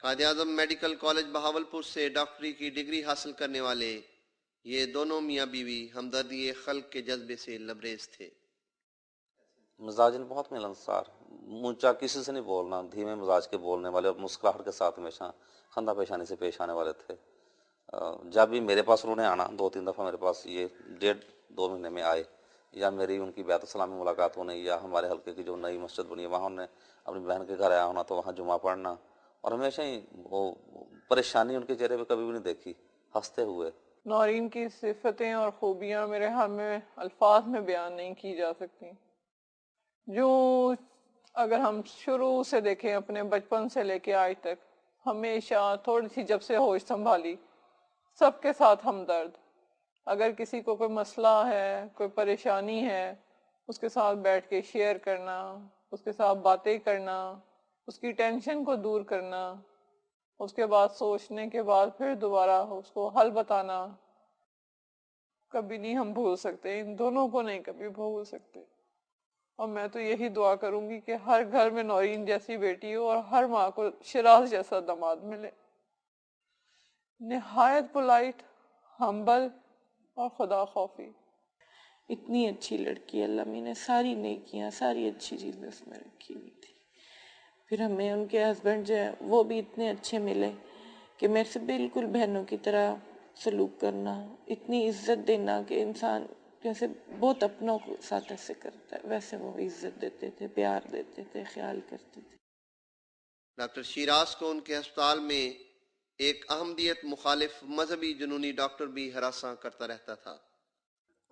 Quaid Azam medical college Bahawalpur سے ڈاکٹری کی ڈگری حاصل کرنے والے یہ دونوں میاں بیوی ہمدردی خلق کے جذبے سے لبریز تھے۔ مزاجن بہت ملنسار، اونچا کسی سے نہیں بولنا، دھیمے مزاج کے بولنے والے اور مسکراہٹ کے ساتھ ہمیشہ خندہ پیشانی سے پیش آنے والے تھے۔ جب بھی میرے پاس انہوں نے آنا، 2-3 دفعہ میرے پاس یہ 1.5-2 مہینے میں آئے، یا میری ان کی بیعت السلام میں ملاقات ہونے، یا ہمارے حلقے کی جو نئی مسجد بنی ہے وہاں انہوں نے اپنی بہن کے گھر آیا ہونا تو وہاں جمعہ پڑھنا، اور ہمیشہ ہی وہ پریشانی ان کے چہرے پہ کبھی بھی نہیں دیکھی، ہنستے ہوئے۔ نورین کی صفتیں اور خوبیاں میرے ہاں میں الفاظ میں بیان نہیں کی جا سکتی۔ جو اگر ہم شروع سے دیکھیں اپنے بچپن سے لے کے آج تک، ہمیشہ تھوڑی سی جب سے ہوش سنبھالی سب کے ساتھ ہمدرد۔ اگر کسی کو کوئی مسئلہ ہے، کوئی پریشانی ہے، اس کے ساتھ بیٹھ کے شیئر کرنا، اس کے ساتھ باتیں کرنا، اس کی ٹینشن کو دور کرنا، اس کے بعد سوچنے کے بعد پھر دوبارہ اس کو حل بتانا، کبھی نہیں ہم بھول سکتے، ان دونوں کو نہیں کبھی بھول سکتے۔ اور میں تو یہی دعا کروں گی کہ ہر گھر میں نورین جیسی بیٹی ہو اور ہر ماں کو شراز جیسا داماد ملے۔ نہایت پولائٹ، ہمبل اور خدا خوفی۔ اتنی اچھی لڑکی، اللہ میں نے ساری نیکیاں، ساری اچھی چیزیں اس میں رکھی ہوئی تھی۔ پھر ہمیں ان کے ہسبینڈ جو ہیں وہ بھی اتنے اچھے ملے کہ میرے سے بالکل بہنوں کی طرح سلوک کرنا، اتنی عزت دینا کہ انسان جیسے بہت اپنوں کو ساتھ ایسے کرتا ہے ویسے وہ عزت دیتے تھے، پیار دیتے تھے، خیال کرتے تھے۔ ڈاکٹر شیراز کو ان کے ہسپتال میں ایک احمدیت مخالف مذہبی جنونی ڈاکٹر بھی ہراساں کرتا رہتا تھا۔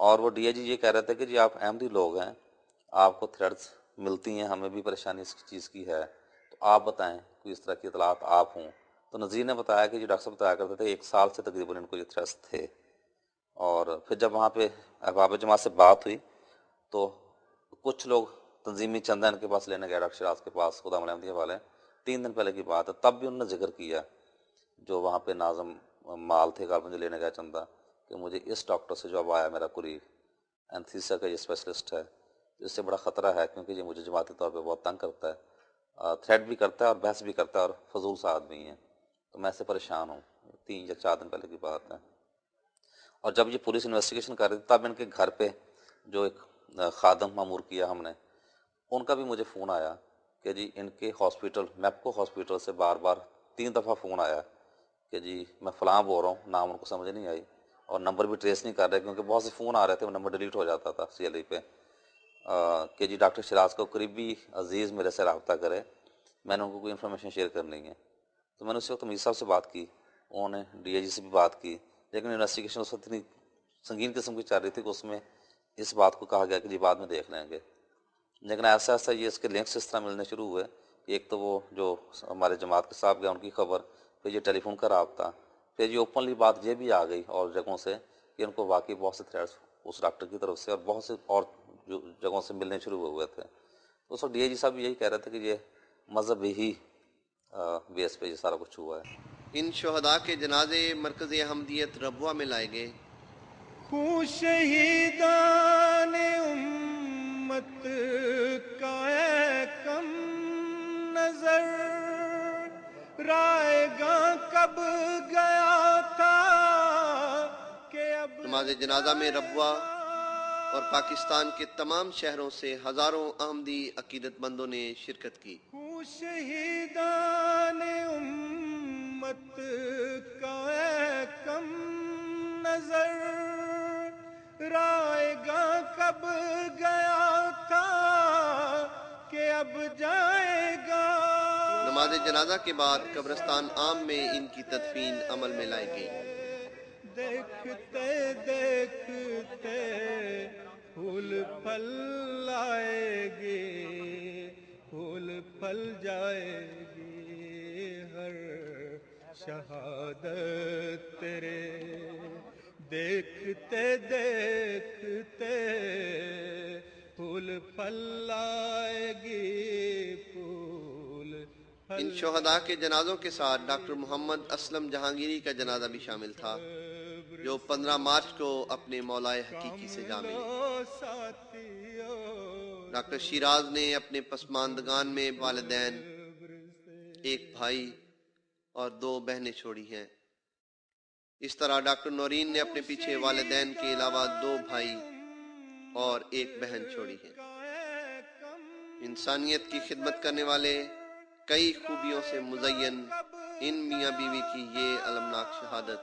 اور وہ ڈی اے جی یہ کہہ رہے تھے کہ جی آپ احمدی لوگ ہیں، آپ کو تھریڈز ملتی ہیں، ہمیں بھی پریشانی اس چیز کی ہے، تو آپ بتائیں کوئی اس طرح کی اطلاعات آپ ہوں۔ تو نذیر نے بتایا کہ جی ڈاکٹر صاحب بتایا کرتے تھے 1 سال سے تقریباً ان کو یہ تھریڈز تھے، اور پھر جب وہاں پہ احباب جماعت سے بات ہوئی تو کچھ لوگ تنظیمی چندہ ان کے پاس لینے گئے ڈاکٹر شیراز کے پاس، خدا ملحمدیہ والے، 3 دن پہلے کی بات ہے، تب بھی انہوں نے ذکر کیا جو وہاں پہ ناظم مال تھے غالباً جو لینے گیا چندہ، کہ مجھے اس ڈاکٹر سے جو اب آیا میرا قریب اینتھیسیا کا یہ اسپیشلسٹ ہے، اس سے بڑا خطرہ ہے کیونکہ یہ مجھے جماعتی طور پہ بہت تنگ کرتا ہے، تھریٹ بھی کرتا ہے اور بحث بھی کرتا ہے اور فضول سا آدمی ہے، تو میں اس سے پریشان ہوں۔ 3 یا 4 دن پہلے کی بات ہے۔ اور جب یہ پولیس انویسٹیگیشن کر رہی تھی تب ان کے گھر پہ جو ایک خادم مامور کیا ہم نے، ان کا بھی مجھے فون آیا کہ جی ان کے ہاسپٹل میپکو ہاسپٹل سے بار بار 3 دفعہ فون آیا کہ جی میں فلاں بول رہا ہوں، نام ان کو سمجھ نہیں آئی اور نمبر بھی ٹریس نہیں کر رہے کیونکہ بہت سے فون آ رہے تھے، وہ نمبر ڈیلیٹ ہو جاتا تھا CLE پہ، کہ جی ڈاکٹر شیراز کو قریبی عزیز میرے سے رابطہ کرے، میں نے ان کو کوئی انفارمیشن شیئر کرنی ہے۔ تو میں نے اسی وقت میر صاحب سے بات کی، انہوں نے DIG سے بھی بات کی، لیکن انویسٹیگیشن اس وقت اتنی سنگین قسم کی چل رہی تھی کہ اس میں اس بات کو کہا گیا کہ جی بعد میں دیکھ لیں گے، لیکن ایسا ایسا یہ اس کے لنکس اس طرح ملنے شروع ہوئے، ایک تو وہ جو ہمارے جماعت کے صاحب گئے ان کی خبر، پھر یہ ٹیلی فون کا رابطہ، پھر یہ اوپنلی بات یہ بھی آ گئی اور جگہوں سے کہ ان کو واقعی بہت سے تھریٹس اس ڈاکٹر کی طرف سے اور بہت سے اور جو جگہوں سے ملنے شروع ہوئے تھے۔ تو اس وقت DIG صاحب یہی کہہ رہے تھے کہ یہ مذہبی ہی بیس پہ یہ سارا کچھ ہوا ہے۔ ان شہداء کے جنازے مرکز احمدیت ربوہ میں لائے گئے۔ خوں شہیدان امت کا ہے کم نظر، رائے گاں کب گیا تھا کہ اب نماز جنازہ میں ربوہ اور پاکستان کے تمام شہروں سے ہزاروں احمدی عقیدت مندوں نے شرکت کی۔ خوں شہیدان امت کا ہے کم نظر، رائے گاں کب گیا تھا کہ اب جائے گا۔ نماز جنازہ کے بعد قبرستان عام میں ان کی تدفین عمل میں لائی گئی۔ دیکھتے دیکھتے پھول پھل آئے گی، پھول پھل جائے گی ہر شہادت تیرے، دیکھتے دیکھتے پھول پھل آئے گی، پھول ان پھل شہداء کے جنازوں کے ساتھ ڈاکٹر محمد اسلم جہانگیری کا جنازہ بھی شامل تھا جو 15 مارچ کو اپنے مولائے حقیقی سے جا ملے۔ ڈاکٹر شیراز نے اپنے پسماندگان میں والدین، ایک بھائی اور 2 بہنیں چھوڑی ہیں۔ اس طرح ڈاکٹر نورین نے اپنے پیچھے والدین کے علاوہ 2 بھائی اور 1 بہن چھوڑی ہے۔ انسانیت کی خدمت کرنے والے کئی خوبیوں سے مزین ان میاں بیوی کی یہ المناک شہادت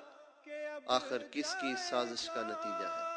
آخر کس کی سازش کا نتیجہ ہے؟